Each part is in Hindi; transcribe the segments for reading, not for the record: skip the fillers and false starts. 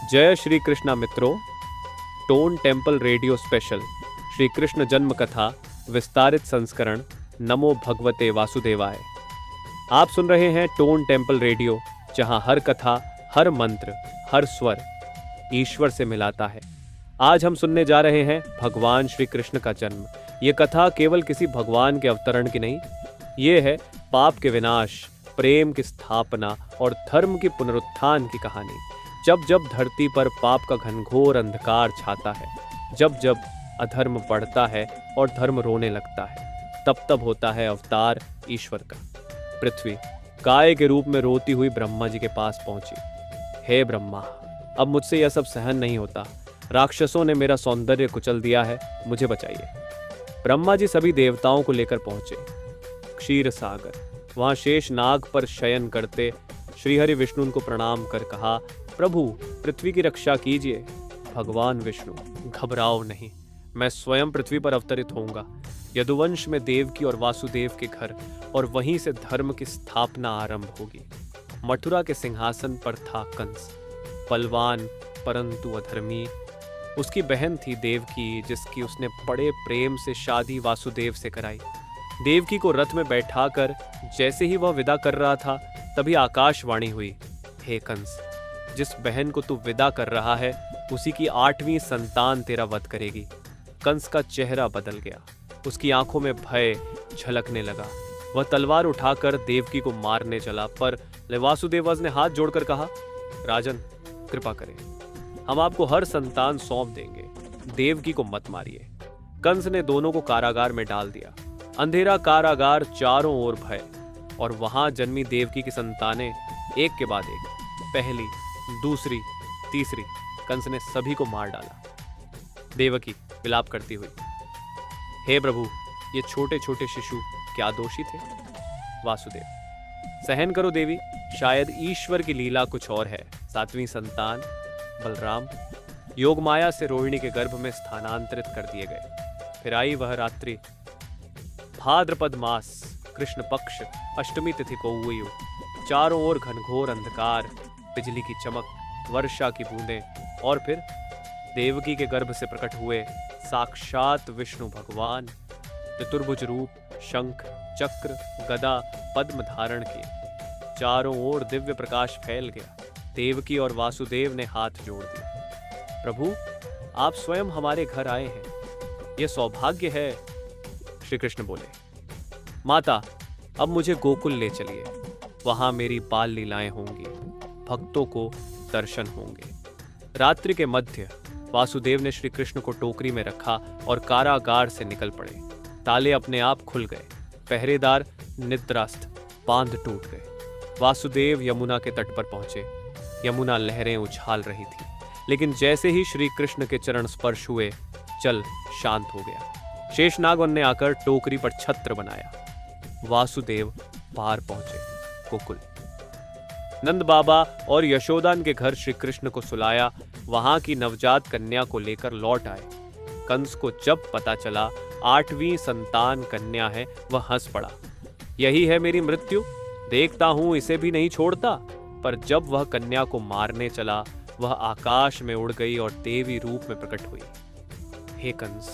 जय श्री कृष्णा मित्रों। Tone temple radio special Shri Krishna जन्म कथा विस्तारित संस्करण नमो भगवते वासुदेवाय। आप सुन रहे हैं टोन टेम्पल रेडियो, जहां हर कथा, हर मंत्र, हर स्वर ईश्वर से मिलाता है। आज हम सुनने जा रहे हैं भगवान श्री कृष्ण का जन्म। ये कथा केवल किसी भगवान के अवतरण की नहीं, ये है पाप के विनाश, प्रेम की स्थापना और धर्म की पुनरुत्थान की कहानी। जब जब धरती पर पाप का घनघोर अंधकार छाता है, जब जब अधर्म बढ़ता है और धर्म रोने लगता है, तब तब होता है अवतार ईश्वर का। पृथ्वी गाय के रूप में रोती हुई ब्रह्मा जी के पास पहुंची। हे ब्रह्मा, अब मुझसे यह सब सहन नहीं होता। राक्षसों ने मेरा सौंदर्य कुचल दिया है, मुझे बचाइए। ब्रह्मा जी सभी देवताओं को लेकर पहुंचे क्षीर सागर। वहां शेष नाग पर शयन करते श्रीहरि विष्णु उनको प्रणाम कर कहा, प्रभु पृथ्वी की रक्षा कीजिए। भगवान विष्णु, घबराओ नहीं, मैं स्वयं पृथ्वी पर अवतरित होऊंगा। यदुवंश में देवकी और वासुदेव के घर, और वहीं से धर्म की स्थापना आरंभ होगी। मथुरा के सिंहासन पर था कंस, बलवान परंतु अधर्मी। उसकी बहन थी देवकी, जिसकी उसने बड़े प्रेम से शादी वासुदेव से कराई। देवकी को रथ में बैठाकर जैसे ही वह विदा कर रहा था, तभी आकाशवाणी हुई, हे कंस, जिस बहन को तू विदा कर रहा है, उसी की 8वीं संतान तेरा वध करेगी। कंस का चेहरा बदल गया, उसकी आंखों में भय झलकने लगा। वह तलवार उठाकर देवकी को मारने चला, पर वासुदेव ने हाथ जोड़कर कहा, राजन कृपा करें, हम आपको हर संतान सौंप देंगे, देवकी को मत मारिए। कंस ने दोनों को कारागार में डाल दिया। अंधेरा कारागार, चारों ओर भय, और वहां जन्मी देवकी की संतानें एक के बाद एक, पहली, दूसरी, तीसरी, कंस ने सभी को मार डाला। देवकी विलाप करती हुई, हे प्रभु, ये छोटे छोटे शिशु क्या दोषी थे? वासुदेव, सहन करो देवी, शायद ईश्वर की लीला कुछ और है। 7वीं संतान बलराम योगमाया से रोहिणी के गर्भ में स्थानांतरित कर दिए गए। फिर आई वह रात्रि, भाद्रपद मास, कृष्ण पक्ष, अष्टमी तिथि को हुई। चारों ओर घनघोर अंधकार, बिजली की चमक, वर्षा की बूंदें, और फिर देवकी के गर्भ से प्रकट हुए साक्षात विष्णु भगवान। चतुर्भुज रूप, शंख, चक्र, गदा, पद्म धारण किए। चारों ओर दिव्य प्रकाश फैल गया। देवकी और वासुदेव ने हाथ जोड़ दिए, प्रभु आप स्वयं हमारे घर आए हैं, यह सौभाग्य है। श्री कृष्ण बोले, माता अब मुझे गोकुल ले चलिए, वहां मेरी बाल लीलाएं होंगी, भक्तों को दर्शन होंगे। रात्रि के मध्य वासुदेव ने श्री कृष्ण को टोकरी में रखा और कारागार से निकल पड़े। ताले अपने आप खुल गए, पहरेदार निद्रास्थ, बांध टूट गए। वासुदेव यमुना के तट पर पहुंचे। यमुना लहरें उछाल रही थी, लेकिन जैसे ही श्री कृष्ण के चरण स्पर्श हुए, जल शांत हो गया। शेषनाग ने आकर टोकरी पर छत्र बनाया। वासुदेव पार पहुंचे गोकुल। नंद बाबा और यशोदान के घर श्री कृष्ण को सुलाया। वहां की नवजात कन्या को लेकर लौट आए। कंस को जब पता चला 8वीं संतान कन्या है, वह हंस पड़ा, यही है मेरी मृत्यु, देखता हूं इसे भी नहीं छोड़ता। पर जब वह कन्या को मारने चला, वह आकाश में उड़ गई और देवी रूप में प्रकट हुई। हे कंस,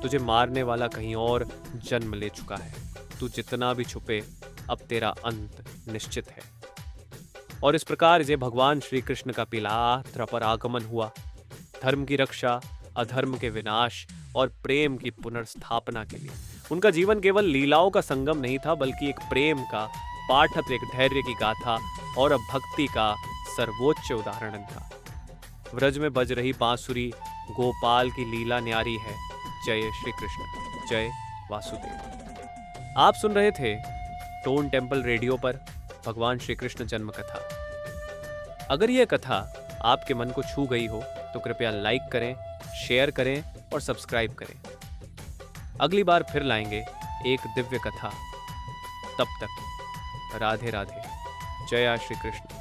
तुझे मारने वाला कहीं और जन्म ले चुका है। तू जितना भी छुपे, अब तेरा अंत निश्चित है। और इस प्रकार जे भगवान श्री कृष्ण का पिलात्र पर आगमन हुआ। धर्म की रक्षा, अधर्म के विनाश और प्रेम की पुनर्स्थापना के लिए। उनका जीवन केवल लीलाओं का संगम नहीं था, बल्कि एक प्रेम का पाठक, एक धैर्य की गाथा और अब भक्ति का सर्वोच्च उदाहरण था। व्रज में बज रही बांसुरी गोपाल की लीला न्यारी है। जय श्री कृष्ण, जय वासुदेव। आप सुन रहे थे टोन टेम्पल रेडियो पर भगवान श्री कृष्ण जन्म कथा। अगर यह कथा आपके मन को छू गई हो तो कृपया लाइक करें, शेयर करें और सब्सक्राइब करें। अगली बार फिर लाएंगे एक दिव्य कथा। तब तक राधे राधे, जय श्री कृष्ण।